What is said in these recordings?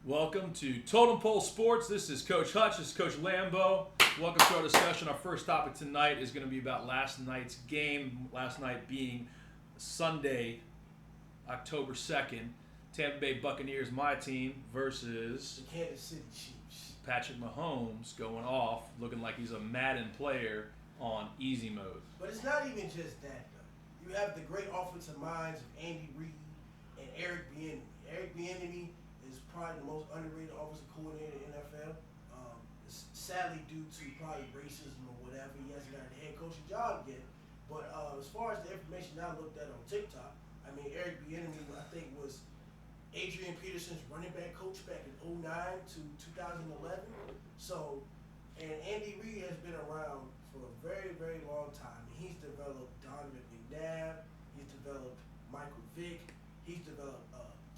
Welcome to Totem Pole Sports. This is Coach Hutch. This is Coach Lambo. Welcome to our discussion. Our first topic tonight is going to be about last night's game. Last night being Sunday, October 2nd. Tampa Bay Buccaneers, my team, versus The Kansas City Chiefs. Patrick Mahomes going off, looking like he's a Madden player on easy mode. But it's not even just that, though. You have the great offensive minds of Andy Reid and Eric Bieniemy. Eric Bieniemy is probably the most underrated offensive coordinator in the NFL. Sadly, due to probably racism or whatever, he hasn't got the head coaching job yet. But as far as the information I looked at on TikTok, I mean, Eric Bieniemy, I think, was Adrian Peterson's running back coach back in 2009 to 2011. So, and Andy Reid has been around for a very, very long time. He's developed Donovan McNabb. He's developed Michael Vick. He's developed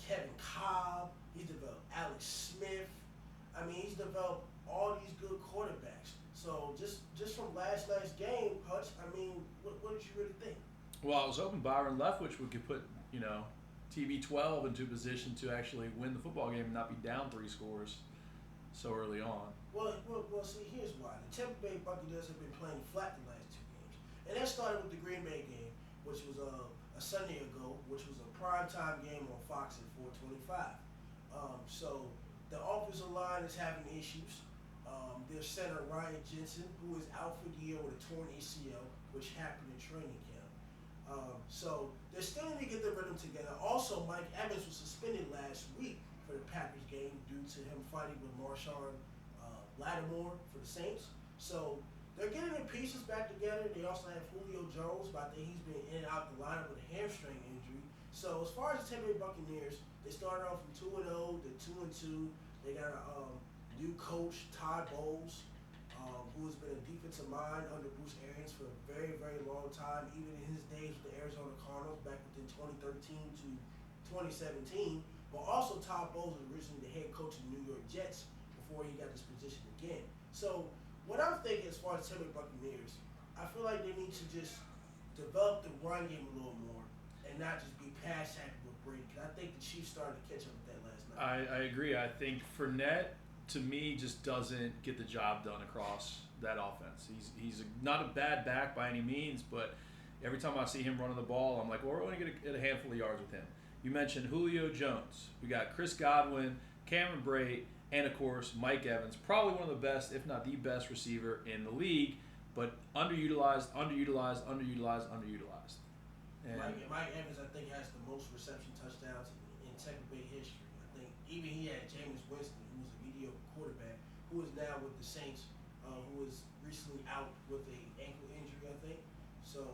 Kevin Cobb. He's developed Alex Smith. I mean, he's developed all these good quarterbacks. So just from last night's game, Hutch, I mean, what did you really think? Well, I was hoping Byron Leftwich could put, TB12 into a position to actually win the football game and not be down 3 scores so early on. Well, see, here's why. The Tampa Bay Buccaneers have been playing flat the last 2 games. And that started with the Green Bay game, which was a Sunday ago, which was a primetime game on Fox at 4:25. So the offensive line is having issues. Their center, Ryan Jensen, who is out for the year with a torn ACL, which happened in training camp. So they're still need to get their rhythm together. Also, Mike Evans was suspended last week for the Packers game due to him fighting with Marshawn Lattimore for the Saints. So they're getting their pieces back together. They also have Julio Jones, but I think he's been in and out the lineup with a hamstring injury. So as far as the Tampa Bay Buccaneers, they started off from 2-0, they're 2-2. They got a new coach, Todd Bowles, who has been a defensive mind under Bruce Arians for a very, very long time, even in his days with the Arizona Cardinals back within 2013 to 2017. But also Todd Bowles was originally the head coach of the New York Jets before he got this position again. So what I'm thinking as far as Tampa Bay Buccaneers, I feel like they need to just develop the run game a little more and not just be pass happy with Brady. Because I think the Chiefs started to catch up with that last night. I agree. I think Fournette, to me, just doesn't get the job done across that offense. He's not a bad back by any means, but every time I see him running the ball, I'm like, well, we're only going to get a handful of yards with him. You mentioned Julio Jones. We got Chris Godwin, Cameron Brate, and, of course, Mike Evans. Probably one of the best, if not the best receiver in the league, but underutilized. And Mike Evans, I think, has the most reception touchdowns in Tampa Bay history. I think even he had Jameis Winston, who was a mediocre quarterback, who is now with the Saints, who was recently out with an ankle injury, I think. So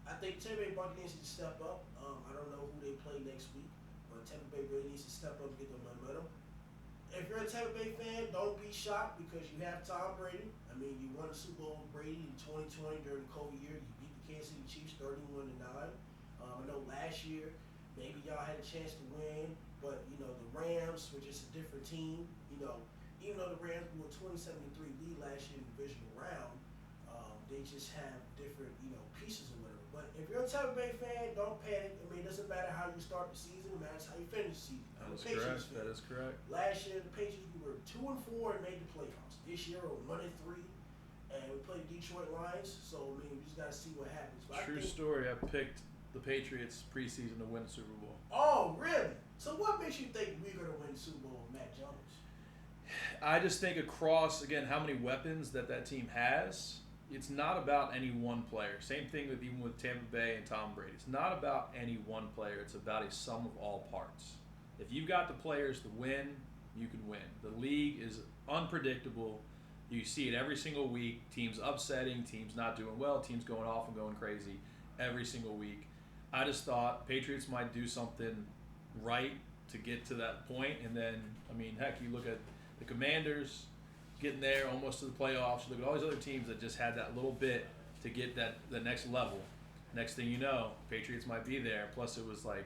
I think Tampa Bay Buccaneers need to step up. I don't know who they play next week, but Tampa Bay really needs to step up and get the momentum. If you're a Tampa Bay fan, don't be shocked because you have Tom Brady. I mean, you won the Super Bowl with Brady in 2020 during the COVID year. You beat the Kansas City Chiefs 31-9. I know last year maybe y'all had a chance to win, but the Rams were just a different team. Even though the Rams blew a 27-3 lead last year in the divisional round, they just have different pieces or whatever. But if you're a Tampa Bay fan, don't panic. I mean, it doesn't matter how you start the season; it matters how you finish the season. That is correct. Last year, the Patriots were 2-4 and made the playoffs. This year, we're 1-3, and we played Detroit Lions. So I mean, we just gotta see what happens. But True story. I picked the Patriots preseason to win the Super Bowl. Oh, really? So what makes you think we're gonna win the Super Bowl with Mac Jones? I just think across, again, how many weapons that team has, it's not about any one player. Same thing even with Tampa Bay and Tom Brady. It's not about any one player. It's about a sum of all parts. If you've got the players to win, you can win. The league is unpredictable. You see it every single week. Teams upsetting, teams not doing well, teams going off and going crazy every single week. I just thought Patriots might do something right to get to that point. And then, I mean, heck, you look at the Commanders getting there almost to the playoffs. You look at all these other teams that just had that little bit to get the next level. Next thing you know, Patriots might be there. Plus, it was like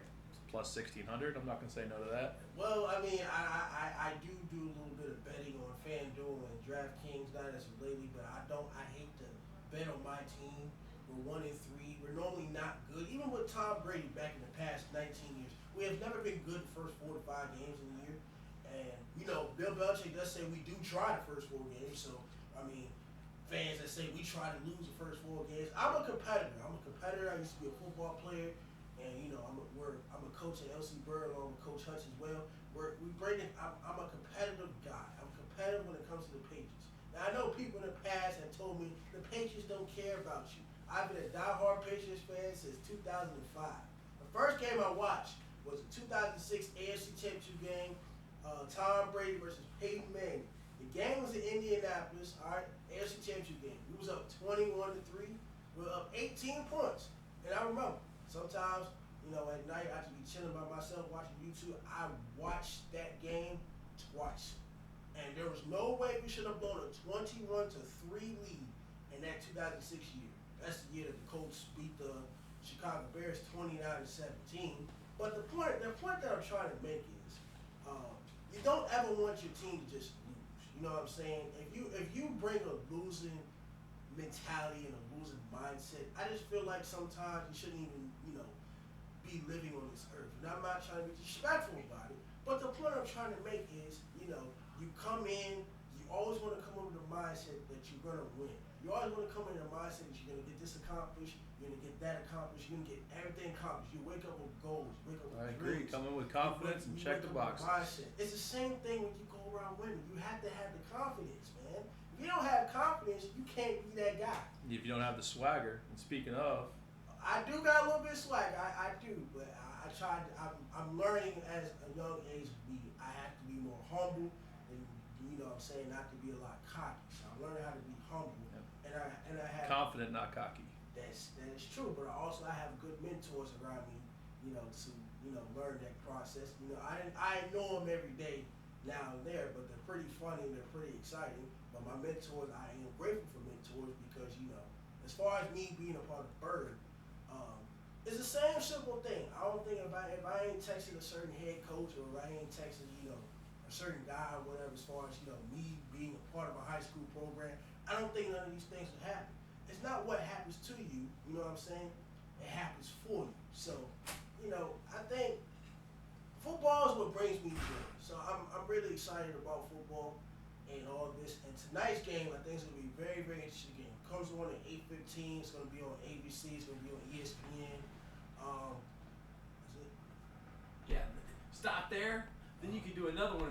plus 1,600. I'm not going to say no to that. Well, I mean, I do a little bit of betting on FanDuel and DraftKings, not as of lately, but I hate to bet on my team. We're 1-3. We're normally not good. Even with Tom Brady back in the past 19 years, we have never been good the first 4 to 5 games in the year. And Bill Belichick does say we do try the first 4 games. So, I mean, fans that say we try to lose the first 4 games. I'm a competitor. I used to be a football player, and I'm a coach at LC Bird along with Coach Hutch as well. I'm a competitive guy. I'm competitive when it comes to the Patriots. Now, I know people in the past have told me the Patriots don't care about you. I've been a diehard Patriots fan since 2005. The first game I watched was the 2006 AFC Championship game, Tom Brady versus Peyton Manning. The game was in Indianapolis, all right, AFC Championship game. We was up 21-3. We were up 18 points. And I remember, sometimes, at night I could be chilling by myself watching YouTube. I watched that game twice. And there was no way we should have blown a 21-3 lead in that 2006 year. That's the year that the Colts beat the Chicago Bears 29-17. But the point that I'm trying to make is, you don't ever want your team to just lose. You know what I'm saying? If you bring a losing mentality and a losing mindset, I just feel like sometimes you shouldn't even, be living on this earth. And I'm not trying to be disrespectful about it, but the point I'm trying to make is, you come in, you always want to come in with a mindset that you're going to win. You always want to come in with a mindset that you're going to get this accomplished, you're going to get that accomplished, you're going to get everything accomplished. You wake up with goals, you wake up with I dreams. agree. Come in with confidence and check the boxes. It's the same thing when you go around winning. You have to have the confidence, man. If you don't have confidence, you can't be that guy. If you don't have the swagger, and speaking of, I do got a little bit of swag. I do, but I tried. I'm learning as a young age. I have to be more humble, and what I'm saying, not to be a lot cocky. So I'm learning how to be humble, and I have confident, not cocky. That is true, but I have good mentors around me, to learn that process. I know them every day now and there, but they're pretty funny and they're pretty exciting. But my mentors, I am grateful for mentors because as far as me being a part of Bird. It's the same simple thing. I don't think if I ain't texting a certain head coach or if I ain't texting, a certain guy or whatever, as far as, me being a part of a high school program, I don't think none of these things would happen. It's not what happens to you, you know what I'm saying? It happens for you. So, I think football is what brings me joy. So I'm really excited about football and all this. And tonight's game, I think is going to be a very, very interesting game. It comes on at 8:15. It's going to be on ABC. It's going to be on ESPN. Is it? Yeah, stop there. Then you can do another one